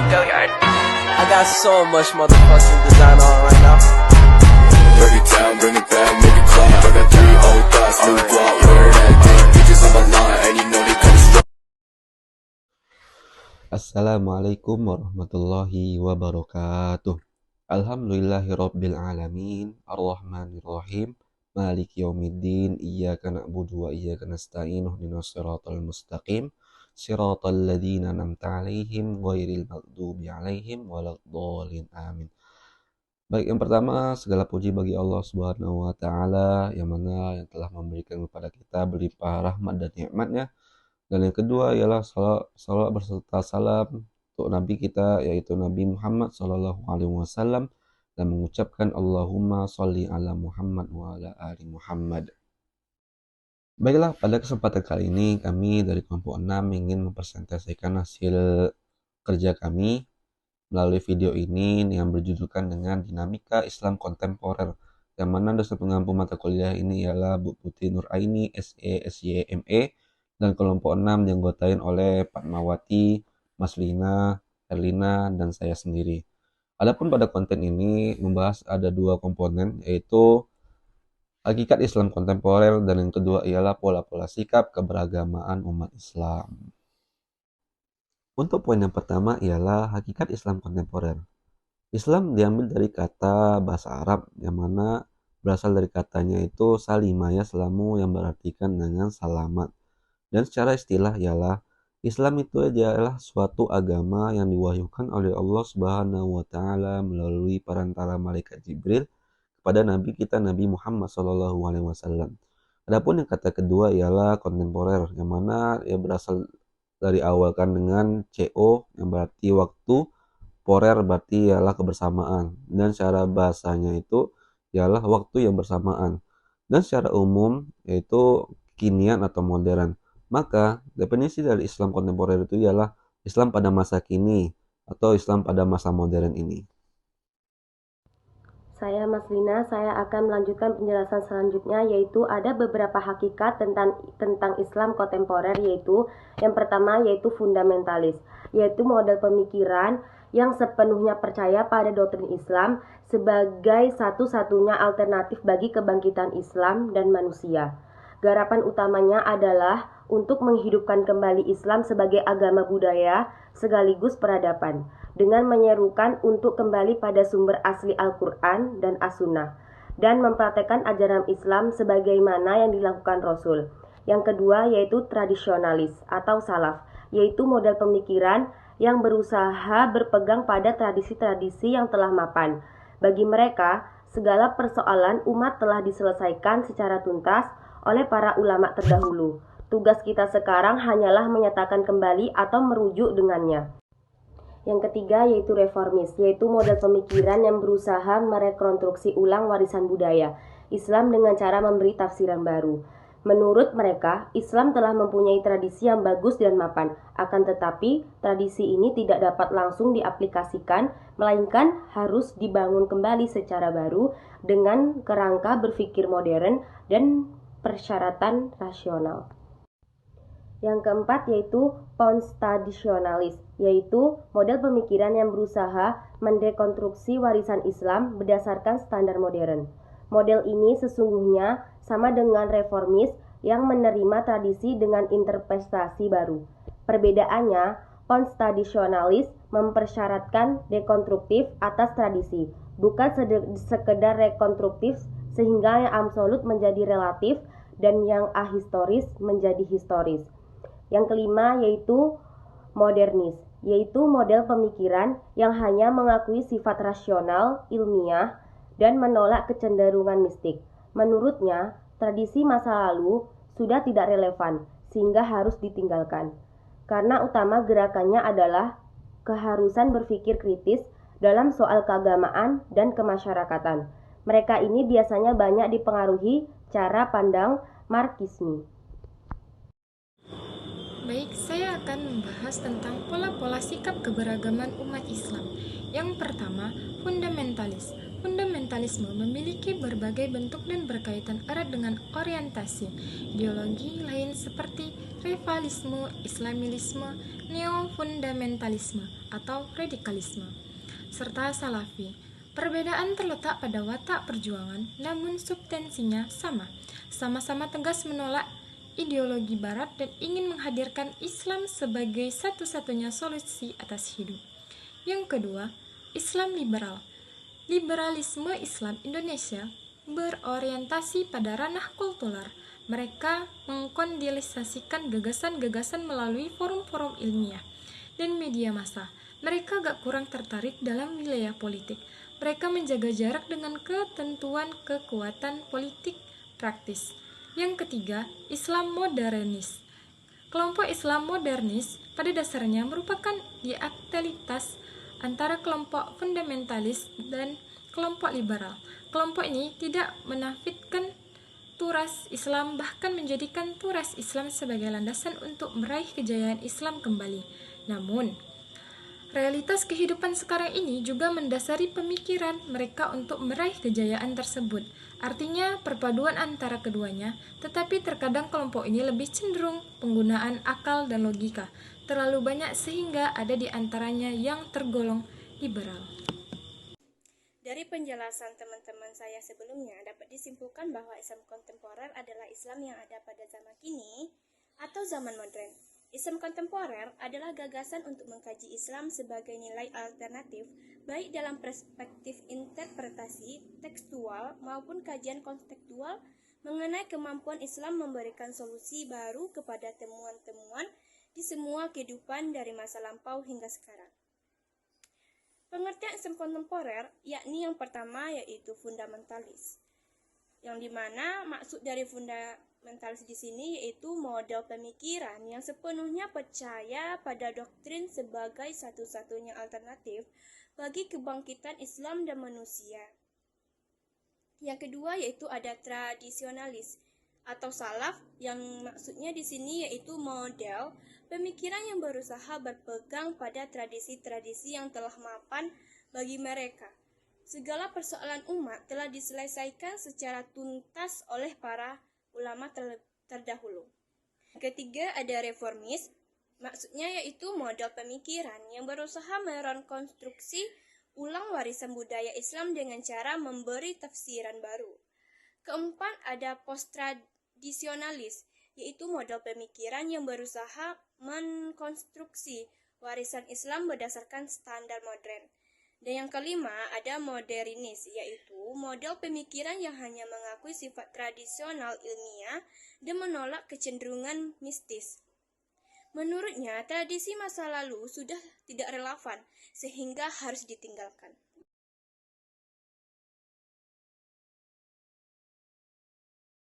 Go yard. I got so much motherfucking design on right now. Break it down, bring it back, make it clap. I got 3 old thoughts, new guap, where that thing. Bitches on my line, and you know they come strong. Assalamualaikum warahmatullahi wabarakatuh. Alhamdulillahirabbil alamin, arrahmanirrahim, maliki yaumiddin, iyyaka na'budu wa iyyaka nasta'in, ihdinas siratal mustaqim, siratal ladzina an'amta 'alaihim ghairil maghdubi 'alaihim waladdallin. Amin. Baik, yang pertama, segala puji bagi Allah Subhanahu wa taala yang telah memberikan kepada kita berlimpah rahmat dan nikmat-Nya. Dan yang kedua ialah salawat berserta salam untuk Nabi kita, yaitu Nabi Muhammad SAW, dan mengucapkan Allahumma sholli ala Muhammad wa ala ali Muhammad. Baiklah, pada kesempatan kali ini kami dari kelompok 6 ingin mempresentasikan hasil kerja kami melalui video ini yang berjudulkan dengan Dinamika Islam Kontemporer, yang mana dosen pengampu mata kuliah ini ialah Bu Putri Nuraini, SE, SY, ME, dan kelompok 6 dianggotain oleh Fatmawati, Mas Lina, Erlina, dan saya sendiri. Adapun pada konten ini membahas ada 2 komponen, yaitu hakikat Islam kontemporer, dan yang kedua ialah pola-pola sikap keberagamaan umat Islam. Untuk poin yang pertama ialah hakikat Islam kontemporer. Islam diambil dari kata bahasa Arab yang mana berasal dari katanya itu salimaya selamu, yang berartikan dengan selamat. Dan secara istilah ialah Islam itu adalah suatu agama yang diwahyukan oleh Allah Subhanahu wa taala melalui perantara malaikat Jibril kepada Nabi kita Nabi Muhammad SAW. Adapun yang kata kedua ialah kontemporer, yang mana ia berasal dari awal kan dengan CO yang berarti waktu, porer berarti ialah kebersamaan, dan secara bahasanya itu ialah waktu yang bersamaan, dan secara umum yaitu kekinian atau modern. Maka definisi dari Islam kontemporer itu ialah Islam pada masa kini atau Islam pada masa modern ini. Saya Mas Lina, saya akan melanjutkan penjelasan selanjutnya, yaitu ada beberapa hakikat tentang Islam kontemporer, yaitu yang pertama yaitu fundamentalis, yaitu model pemikiran yang sepenuhnya percaya pada doktrin Islam sebagai satu-satunya alternatif bagi kebangkitan Islam dan manusia. Garapan utamanya adalah untuk menghidupkan kembali Islam sebagai agama budaya sekaligus peradaban, dengan menyerukan untuk kembali pada sumber asli Al-Quran dan As-Sunnah, dan mempraktekkan ajaran Islam sebagaimana yang dilakukan Rasul. Yang kedua yaitu tradisionalis atau salaf, yaitu model pemikiran yang berusaha berpegang pada tradisi-tradisi yang telah mapan. Bagi mereka, segala persoalan umat telah diselesaikan secara tuntas oleh para ulama terdahulu. Tugas kita sekarang hanyalah menyatakan kembali atau merujuk dengannya. Yang ketiga yaitu reformis, yaitu model pemikiran yang berusaha merekonstruksi ulang warisan budaya Islam dengan cara memberi tafsiran baru. Menurut mereka, Islam telah mempunyai tradisi yang bagus dan mapan, akan tetapi tradisi ini tidak dapat langsung diaplikasikan, melainkan harus dibangun kembali secara baru dengan kerangka berpikir modern dan persyaratan rasional. Yang keempat yaitu posttradisionalis, yaitu model pemikiran yang berusaha mendekonstruksi warisan Islam berdasarkan standar modern. Model ini sesungguhnya sama dengan reformis yang menerima tradisi dengan interpretasi baru. Perbedaannya, posttradisionalis mempersyaratkan dekonstruktif atas tradisi, bukan sekedar rekonstruktif, sehingga yang absolut menjadi relatif dan yang ahistoris menjadi historis. Yang kelima yaitu modernis, yaitu model pemikiran yang hanya mengakui sifat rasional, ilmiah, dan menolak kecenderungan mistik. Menurutnya, tradisi masa lalu sudah tidak relevan, sehingga harus ditinggalkan. Karena utama gerakannya adalah keharusan berpikir kritis dalam soal keagamaan dan kemasyarakatan. Mereka ini biasanya banyak dipengaruhi cara pandang Marxisme. Baik, saya akan membahas tentang pola-pola sikap keberagaman umat Islam. Yang pertama, fundamentalis. Fundamentalisme memiliki berbagai bentuk dan berkaitan erat dengan orientasi ideologi lain seperti revalisme, islamilisme, neofundamentalisme atau radikalisme, serta salafi. Perbedaan terletak pada watak perjuangan, namun substansinya sama. Sama-sama tegas menolak ideologi barat dan ingin menghadirkan Islam sebagai satu-satunya solusi atas hidup. Yang kedua, Islam liberal. Liberalisme Islam Indonesia berorientasi pada ranah kultural. Mereka mengkondensasikan gagasan-gagasan melalui forum-forum ilmiah dan media massa. Mereka gak kurang tertarik dalam wilayah politik. Mereka menjaga jarak dengan ketentuan kekuatan politik praktis. Yang ketiga, Islam modernis. Kelompok Islam modernis pada dasarnya merupakan diaktalitas antara kelompok fundamentalis dan kelompok liberal. Kelompok ini tidak menafikan turas Islam, bahkan menjadikan turas Islam sebagai landasan untuk meraih kejayaan Islam kembali. Namun, realitas kehidupan sekarang ini juga mendasari pemikiran mereka untuk meraih kejayaan tersebut. Artinya perpaduan antara keduanya, tetapi terkadang kelompok ini lebih cenderung penggunaan akal dan logika terlalu banyak sehingga ada di antaranya yang tergolong liberal. Dari penjelasan teman-teman saya sebelumnya dapat disimpulkan bahwa Islam kontemporer adalah Islam yang ada pada zaman kini atau zaman modern. Islam kontemporer adalah gagasan untuk mengkaji Islam sebagai nilai alternatif, baik dalam perspektif interpretasi, tekstual, maupun kajian konseptual mengenai kemampuan Islam memberikan solusi baru kepada temuan-temuan di semua kehidupan dari masa lampau hingga sekarang. Pengertian Islam kontemporer, yakni yang pertama yaitu fundamentalis, yang dimana maksud dari fundamentalis di sini yaitu model pemikiran yang sepenuhnya percaya pada doktrin sebagai satu-satunya alternatif bagi kebangkitan Islam dan manusia. Yang kedua yaitu ada tradisionalis atau salaf, yang maksudnya di sini yaitu model pemikiran yang berusaha berpegang pada tradisi-tradisi yang telah mapan bagi mereka. Segala persoalan umat telah diselesaikan secara tuntas oleh para ulama terdahulu. Ketiga ada reformis, maksudnya yaitu model pemikiran yang berusaha merekonstruksi ulang warisan budaya Islam dengan cara memberi tafsiran baru. Keempat ada post-tradisionalis, yaitu model pemikiran yang berusaha mengkonstruksi warisan Islam berdasarkan standar modern. Dan yang kelima ada modernis, yaitu model pemikiran yang hanya mengakui sifat tradisional ilmiah dan menolak kecenderungan mistis. Menurutnya, tradisi masa lalu sudah tidak relevan sehingga harus ditinggalkan.